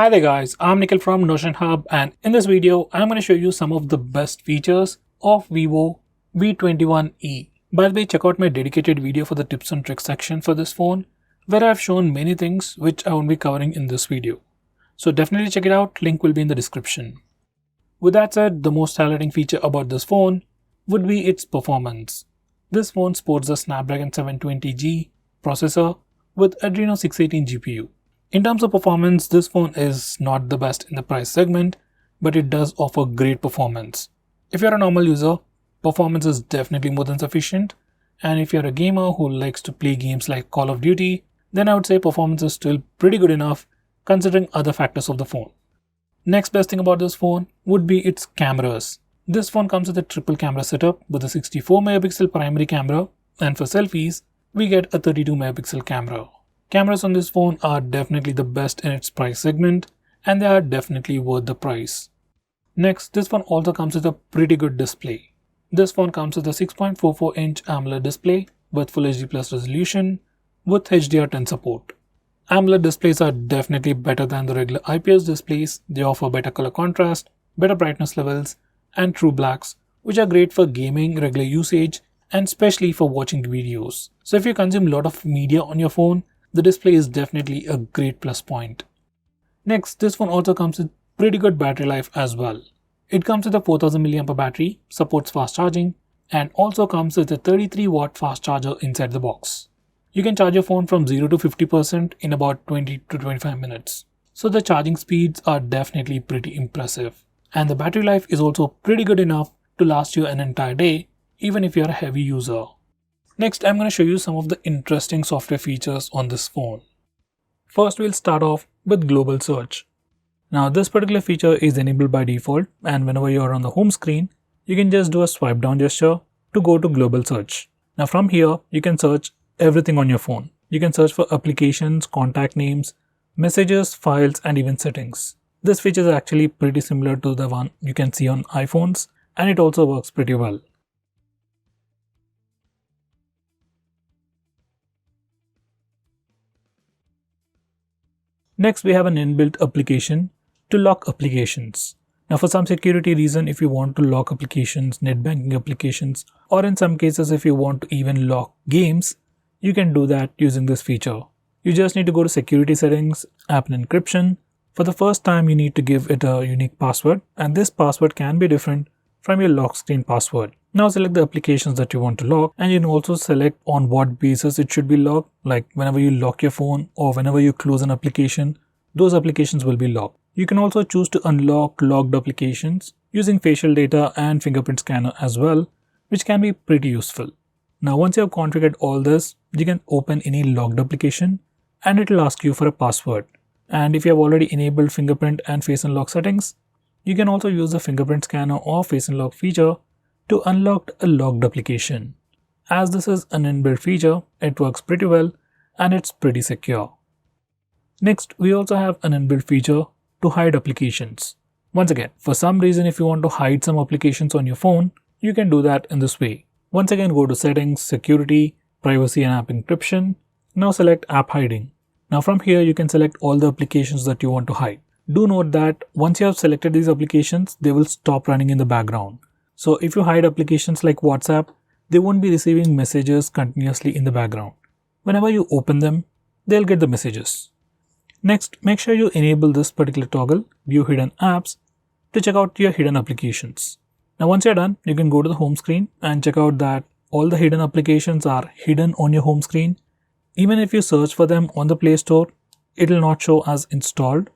Hi there guys, I'm Nikhil from Notion Hub, and in this video I'm going to show you some of the best features of Vivo V21e. By the way, check out my dedicated video for the tips and tricks section for this phone, where I've shown many things which I won't be covering in this video. So definitely check it out, link will be in the description. With that said, the most highlighting feature about this phone would be its performance. This phone sports a Snapdragon 720G processor with Adreno 618 GPU. In terms of performance, this phone is not the best in the price segment, but it does offer great performance. If you're a normal user, performance is definitely more than sufficient, and if you're a gamer who likes to play games like Call of Duty, then I would say performance is still pretty good enough considering other factors of the phone. Next best thing about this phone would be its cameras. This phone comes with a triple camera setup with a 64 megapixel primary camera, and for selfies, we get a 32 megapixel camera. Cameras on this phone are definitely the best in its price segment, and they are definitely worth the price. Next, this phone also comes with a pretty good display. This phone comes with a 6.44-inch AMOLED display with Full HD Plus resolution with HDR10 support. AMOLED displays are definitely better than the regular IPS displays. They offer better color contrast, better brightness levels, and true blacks, which are great for gaming, regular usage, and especially for watching videos. So if you consume a lot of media on your phone, the display is definitely a great plus point. Next, this phone also comes with pretty good battery life as well. It comes with a 4000 mAh battery, supports fast charging, and also comes with a 33 watt fast charger inside the box. You can charge your phone from 0 to 50% in about 20 to 25 minutes. So the charging speeds are definitely pretty impressive. And the battery life is also pretty good enough to last you an entire day, even if you're a heavy user. Next, I'm going to show you some of the interesting software features on this phone. First, we'll start off with global search. Now, this particular feature is enabled by default, and whenever you're on the home screen, you can just do a swipe down gesture to go to global search. Now, from here, you can search everything on your phone. You can search for applications, contact names, messages, files, and even settings. This feature is actually pretty similar to the one you can see on iPhones, and it also works pretty well. Next, we have an inbuilt application to lock applications. Now, for some security reason, if you want to lock applications, net banking applications, or in some cases, if you want to even lock games, you can do that using this feature. You just need to go to security settings, app and encryption. For the first time, you need to give it a unique password, and this password can be different from your lock screen password. Now select the applications that you want to lock, and you can also select on what basis it should be locked. Like whenever you lock your phone or whenever you close an application, those applications will be locked. You can also choose to unlock locked applications using facial data and fingerprint scanner as well, which can be pretty useful. Now once you have configured all this, you can open any locked application and it will ask you for a password. And if you have already enabled fingerprint and face unlock settings, you can also use the fingerprint scanner or face unlock feature to unlock a locked application. As this is an inbuilt feature, it works pretty well and it's pretty secure. Next, we also have an inbuilt feature to hide applications. Once again, for some reason if you want to hide some applications on your phone, you can do that in this way. Once again, go to settings, security, privacy and app encryption. Now select app hiding. Now from here you can select all the applications that you want to hide. Do note that once you have selected these applications, they will stop running in the background. So if you hide applications like WhatsApp, they won't be receiving messages continuously in the background. Whenever you open them, they'll get the messages. Next, make sure you enable this particular toggle, View Hidden Apps, to check out your hidden applications. Now once you're done, you can go to the home screen and check out that all the hidden applications are hidden on your home screen. Even if you search for them on the Play Store, it will not show as installed.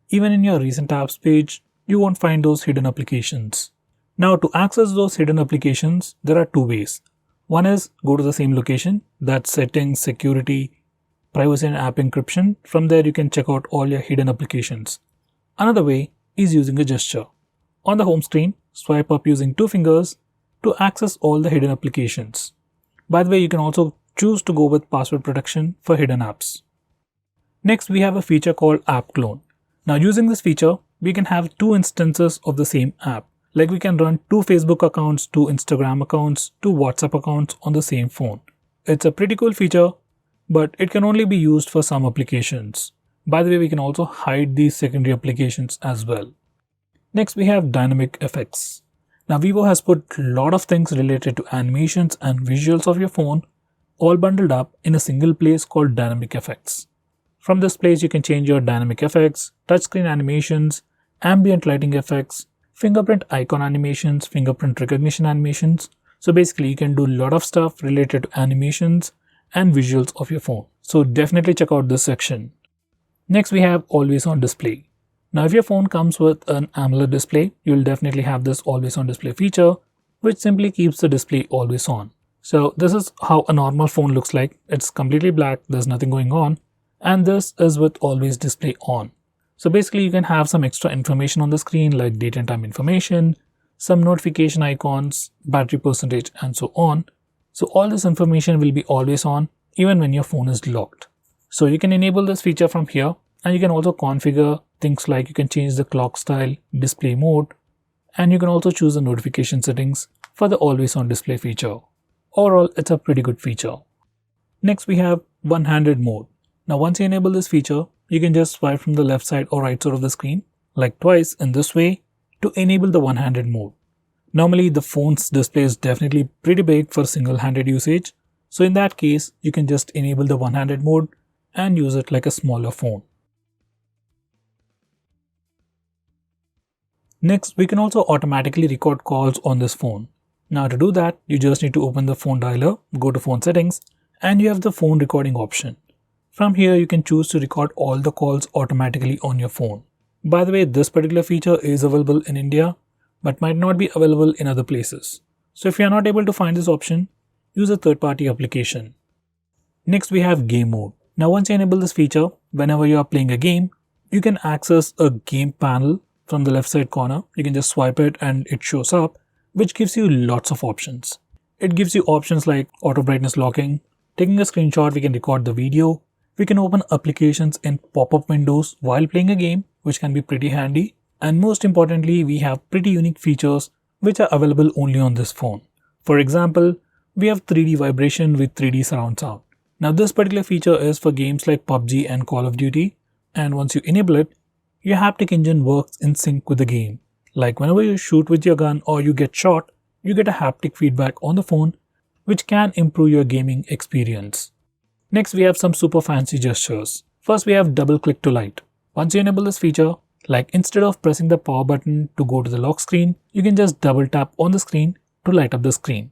Even in your recent apps page, you won't find those hidden applications. Now to access those hidden applications, there are two ways. One is go to the same location, that's settings, security, privacy and app encryption. From there you can check out all your hidden applications. Another way is using a gesture. On the home screen, swipe up using two fingers to access all the hidden applications. By the way, you can also choose to go with password protection for hidden apps. Next, we have a feature called App Clone. Now using this feature, we can have two instances of the same app. Like we can run two Facebook accounts, two Instagram accounts, two WhatsApp accounts on the same phone. It's a pretty cool feature, but it can only be used for some applications. By the way, we can also hide these secondary applications as well. Next, we have dynamic effects. Now, Vivo has put a lot of things related to animations and visuals of your phone all bundled up in a single place called dynamic effects. From this place, you can change your dynamic effects, touchscreen animations, ambient lighting effects, fingerprint icon animations, fingerprint recognition animations. So basically, you can do a lot of stuff related to animations and visuals of your phone. So definitely check out this section. Next, we have always on display. Now, if your phone comes with an AMOLED display, you'll definitely have this always on display feature, which simply keeps the display always on. So this is how a normal phone looks like. It's completely black, there's nothing going on. And this is with always display on. So basically you can have some extra information on the screen like date and time information, some notification icons, battery percentage, and so on. So all this information will be always on even when your phone is locked. So you can enable this feature from here, and you can also configure things like you can change the clock style, display mode, and you can also choose the notification settings for the always on display feature. Overall, it's a pretty good feature. Next, we have one-handed mode. Now, once you enable this feature, you can just swipe from the left side or right side of the screen, like twice in this way, to enable the one-handed mode. Normally, the phone's display is definitely pretty big for single-handed usage. So in that case, you can just enable the one-handed mode and use it like a smaller phone. Next, we can also automatically record calls on this phone. Now to do that, you just need to open the phone dialer, go to phone settings, and you have the phone recording option. From here, you can choose to record all the calls automatically on your phone. By the way, this particular feature is available in India, but might not be available in other places. So if you are not able to find this option, use a third-party application. Next, we have game mode. Now once you enable this feature, whenever you are playing a game, you can access a game panel from the left side corner. You can just swipe it and it shows up, which gives you lots of options. It gives you options like auto brightness locking, taking a screenshot, we can record the video, we can open applications in pop-up windows while playing a game, which can be pretty handy. And most importantly, we have pretty unique features which are available only on this phone. For example, we have 3D vibration with 3D surround sound. Now this particular feature is for games like PUBG and Call of Duty, and once you enable it, your haptic engine works in sync with the game. Like whenever you shoot with your gun or you get shot, you get a haptic feedback on the phone, which can improve your gaming experience. Next, we have some super fancy gestures. First, we have double click to light. Once you enable this feature, like instead of pressing the power button to go to the lock screen, you can just double tap on the screen to light up the screen.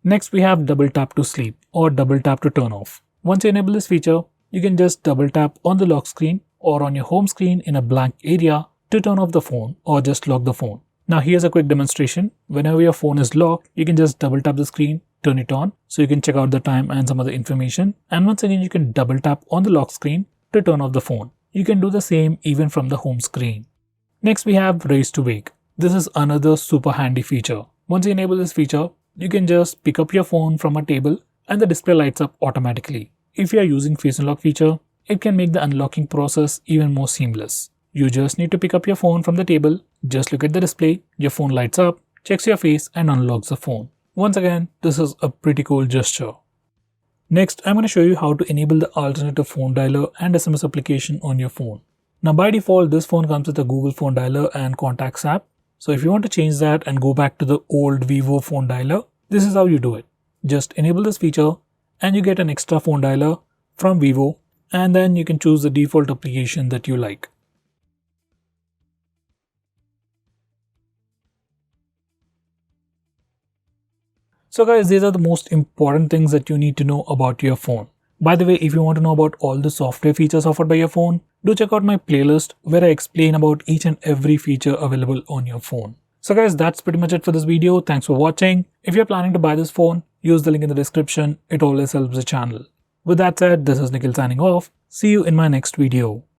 Next, we have double tap to sleep or double tap to turn off. Once you enable this feature, you can just double tap on the lock screen or on your home screen in a blank area to turn off the phone or just lock the phone. Now here's a quick demonstration. Whenever your phone is locked, you can just double tap the screen, turn it on, so you can check out the time and some other information. And once again, you can double tap on the lock screen to turn off the phone. You can do the same even from the home screen. Next, we have raise to wake. This is another super handy feature. Once you enable this feature, you can just pick up your phone from a table and the display lights up automatically. If you are using face unlock feature, it can make the unlocking process even more seamless. You just need to pick up your phone from the table, just look at the display, your phone lights up, checks your face and unlocks the phone. Once again, this is a pretty cool gesture. Next, I'm going to show you how to enable the alternative phone dialer and SMS application on your phone. Now by default, this phone comes with a Google phone dialer and contacts app. So if you want to change that and go back to the old Vivo phone dialer, this is how you do it. Just enable this feature and you get an extra phone dialer from Vivo, and then you can choose the default application that you like. So guys, these are the most important things that you need to know about your phone. By the way, if you want to know about all the software features offered by your phone, do check out my playlist where I explain about each and every feature available on your phone. So guys, that's pretty much it for this video. Thanks for watching. If you're planning to buy this phone, use the link in the description. It always helps the channel. With that said, this is Nikhil signing off. See you in my next video.